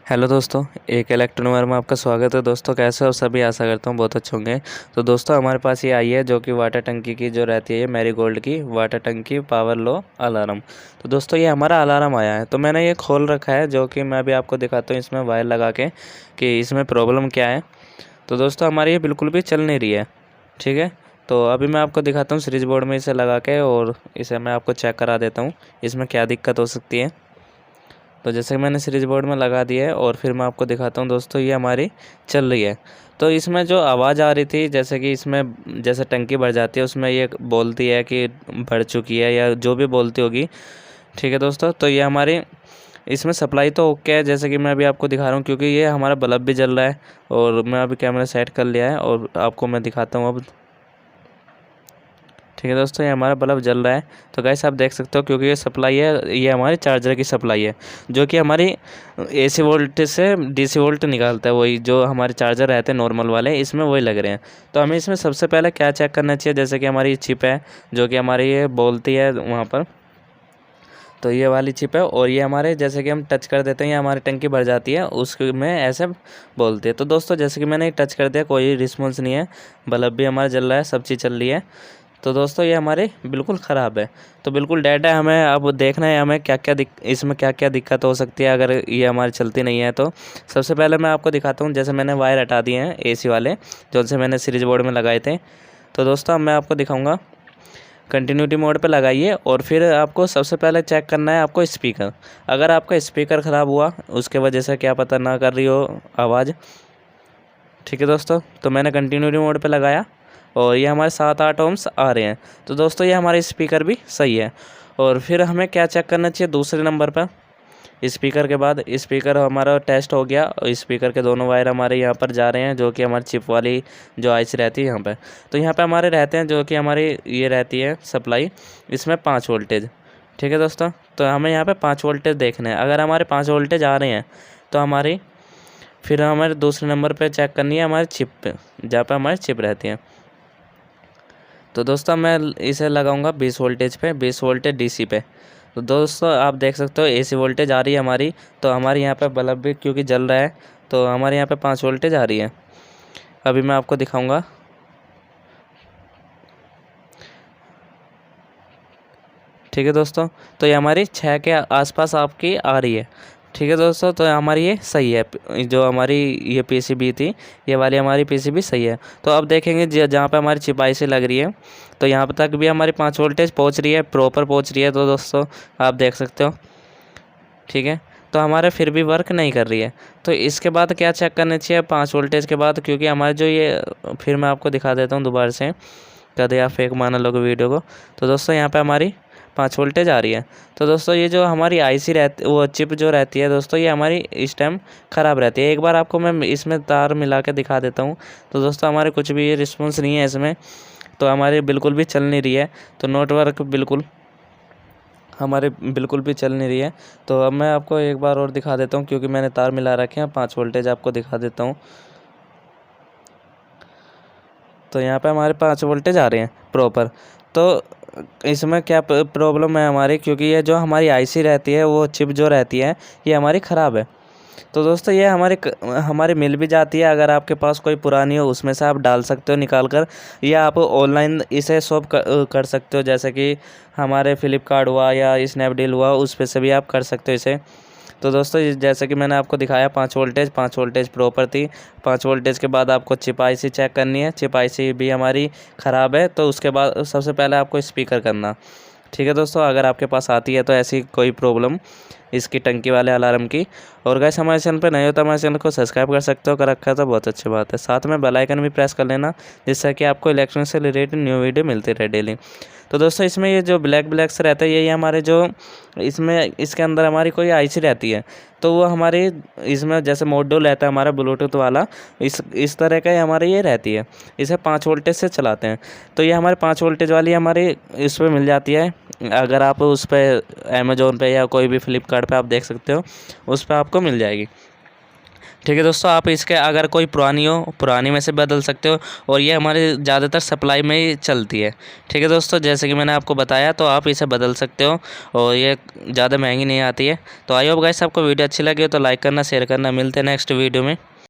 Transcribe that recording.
Hello दोस्तों, एक electronic में आपका स्वागत है। दोस्तों कैसे हो सभी, आशा करता हूँ बहुत अच्छे होंगे। तो दोस्तों हमारे पास ये आई है जो कि वाटर टंकी की जो रहती है मैरीगोल्ड की वाटर टंकी पावर लो अलार्म। तो दोस्तों ये हमारा अलार्म आया है, तो मैंने ये खोल रखा है जो कि मैं अभी आपको दिखाता हूँ इसमें वायर लगा के कि इसमें प्रॉब्लम क्या है। तो दोस्तों हमारी ये बिल्कुल भी चल नहीं रही है, ठीक है। तो अभी मैं आपको दिखाता हूँ स्विच बोर्ड में इसे लगा के, और इसे मैं आपको चेक करा देता हूँ इसमें क्या दिक्कत हो सकती है। तो जैसे कि मैंने स्विच बोर्ड में लगा दिया है और फिर मैं आपको दिखाता हूँ दोस्तों ये हमारी चल रही है। तो इसमें जो आवाज़ आ रही थी, जैसे कि इसमें जैसे टंकी भर जाती है उसमें ये बोलती है कि भर चुकी है या जो भी बोलती होगी, ठीक है दोस्तों। तो ये हमारी इसमें सप्लाई तो ओके है, जैसे कि मैं अभी आपको दिखा रहा हूँ क्योंकि ये हमारा बल्ब भी जल रहा है और मैं अभी कैमरा सेट कर लिया है और आपको मैं दिखाता हूँ अब। ठीक है दोस्तों, ये हमारा बल्ब जल रहा है। तो गाइस आप देख सकते हो क्योंकि ये सप्लाई है, ये हमारी चार्जर की सप्लाई है जो कि हमारी एसी वोल्टेज से डीसी वोल्ट निकालता है। वही जो हमारे चार्जर रहते हैं नॉर्मल वाले, इसमें वही लग रहे हैं। तो हमें इसमें सबसे पहले क्या चेक करना चाहिए, जैसे कि हमारी चिप है जो कि हमारी ये बोलती है वहाँ पर। तो ये वाली चिप है और ये हमारे जैसे कि हम टच कर देते हैं ये हमारी टंकी भर जाती है, उसमें ऐसे बोलती है। तो दोस्तों जैसे कि मैंने टच कर दिया, कोई रिस्पॉन्स नहीं है, बल्ब भी हमारा जल रहा है, सब चीज़ चल रही है। तो दोस्तों ये हमारे बिल्कुल ख़राब है, तो बिल्कुल डेड है। हमें अब देखना है हमें क्या क्या इसमें क्या क्या दिक्कत हो सकती है अगर ये हमारी चलती नहीं है। तो सबसे पहले मैं आपको दिखाता हूँ, जैसे मैंने वायर हटा दिए हैं एसी वाले जो से मैंने स्विच बोर्ड में लगाए थे। तो दोस्तों अब मैं आपको दिखाऊँगा, कंटिन्यूटी मोड पे लगाइए और फिर आपको सबसे पहले चेक करना है आपको स्पीकर। अगर आपका स्पीकर ख़राब हुआ उसके वजह से क्या पता ना कर रही हो आवाज़, ठीक है दोस्तों। तो मैंने कंटिन्यूटी मोड पे लगाया और ये हमारे 7-8 ओम्स आ रहे हैं। तो दोस्तों ये हमारे स्पीकर भी सही है। और फिर हमें क्या चेक करना चाहिए दूसरे नंबर पर, स्पीकर के बाद स्पीकर हमारा टेस्ट हो गया और स्पीकर के दोनों वायर हमारे यहाँ पर जा रहे हैं जो कि हमारी चिप वाली जो आईसी रहती है यहाँ पे। तो यहाँ पे हमारे रहते हैं जो कि हमारी ये रहती है सप्लाई, इसमें 5 वोल्टेज, ठीक है दोस्तों। तो हमें यहाँ पे 5 वोल्टेज देखने हैं। अगर हमारे 5 वोल्टेज आ रहे हैं तो हमारी फिर हमारे दूसरे नंबर पर चेक करनी है हमारी चिप पे, जहाँ पर हमारी चिप रहती है। तो दोस्तों मैं इसे लगाऊंगा 20 वोल्टेज पे, 20 वोल्टेज डीसी पे। तो दोस्तों आप देख सकते हो एसी वोल्टेज आ रही है हमारी, तो हमारे यहाँ पे बल्ब भी क्योंकि जल रहा है तो हमारे यहाँ पे 5 वोल्टेज आ रही है। अभी मैं आपको दिखाऊंगा, ठीक है दोस्तों। तो ये हमारी 6 के आसपास आपकी आ रही है, ठीक है दोस्तों। तो हमारी ये सही है, जो हमारी ये पीसीबी थी ये वाली हमारी पीसीबी सही है। तो अब देखेंगे जहाँ पे हमारी चिप से लग रही है तो यहाँ तक भी हमारी 5 वोल्टेज पहुँच रही है, प्रॉपर पहुँच रही है। तो दोस्तों आप देख सकते हो, ठीक है। तो हमारे फिर भी वर्क नहीं कर रही है। तो इसके बाद क्या चेक करना चाहिए 5 वोल्टेज के बाद, क्योंकि हमारे जो ये फिर मैं आपको दिखा देता हूँ दोबारा से, कदे आप फेक माना लोगे वीडियो को। तो दोस्तों यहाँ पे हमारी 5 वोल्टेज आ रही है। तो दोस्तों ये जो हमारी आईसी रहती वो चिप जो रहती है दोस्तों, ये हमारी इस टाइम ख़राब रहती है। एक बार आपको मैं इसमें तार मिला के दिखा देता हूँ। तो दोस्तों हमारे कुछ भी रिस्पॉन्स नहीं है इसमें, तो हमारी बिल्कुल भी चल नहीं रही है। तो नेटवर्क बिल्कुल हमारे बिल्कुल भी चल नहीं रही है। तो अब मैं आपको एक बार और दिखा देता हूँ क्योंकि मैंने तार मिला रखे हैं, 5 वोल्टेज आपको दिखा देता हूँ। तो यहाँ पे हमारे 5 वोल्टेज आ रहे हैं प्रॉपर। तो इसमें क्या प्रॉब्लम है हमारी, क्योंकि ये जो हमारी आईसी रहती है वो चिप जो रहती है ये हमारी ख़राब है। तो दोस्तों ये हमारी मिल भी जाती है, अगर आपके पास कोई पुरानी हो उसमें से आप डाल सकते हो निकाल कर, या आप ऑनलाइन इसे शॉप कर सकते हो, जैसे कि हमारे फ्लिपकार्ट हुआ या स्नैपडील हुआ उस पर से भी आप कर सकते हो इसे। तो दोस्तों जैसे कि मैंने आपको दिखाया 5 वोल्टेज प्रॉपर थी। 5 वोल्टेज के बाद आपको चिप आईसी चेक करनी है, चिप आईसी भी हमारी ख़राब है। तो उसके बाद सबसे पहले आपको स्पीकर करना, ठीक है दोस्तों। अगर आपके पास आती है तो ऐसी कोई प्रॉब्लम इसकी टंकी वाले अलार्म की। और गाइस हमारे चैनल पर नए हो तो हमारे चैनल को सब्सक्राइब कर सकते हो, कर रखा है तो बहुत अच्छी बात है। साथ में बेल आइकन भी प्रेस कर लेना, जिससे कि आपको इलेक्ट्रॉनिक से रिलेटेड न्यू वीडियो मिलती रहे डेली। तो दोस्तों इसमें ये जो ब्लैक से रहता है यही हमारे जो इसमें इसके अंदर हमारी कोई आईसी रहती है, तो वो हमारी इसमें जैसे मॉड्यूल रहता है हमारा ब्लूटूथ वाला, इस तरह का ही हमारी ये रहती है। इसे 5 वोल्टेज से चलाते हैं। तो ये हमारे 5 वोल्टेज वाली हमारी इस पर मिल जाती है। अगर आप उस पर अमेज़ोन पे या कोई भी फ्लिपकार्ट पे आप देख सकते हो, उस पर आपको मिल जाएगी। ठीक है दोस्तों, आप इसके अगर कोई पुरानी हो, पुरानी में से बदल सकते हो, और ये हमारे ज़्यादातर सप्लाई में ही चलती है। ठीक है दोस्तों, जैसे कि मैंने आपको बताया, तो आप इसे बदल सकते हो और ये ज़्यादा महंगी नहीं आती है। तो आई होप गाइस आपको वीडियो अच्छी लगी हो तो लाइक करना, शेयर करना। मिलते हैं नेक्स्ट वीडियो में।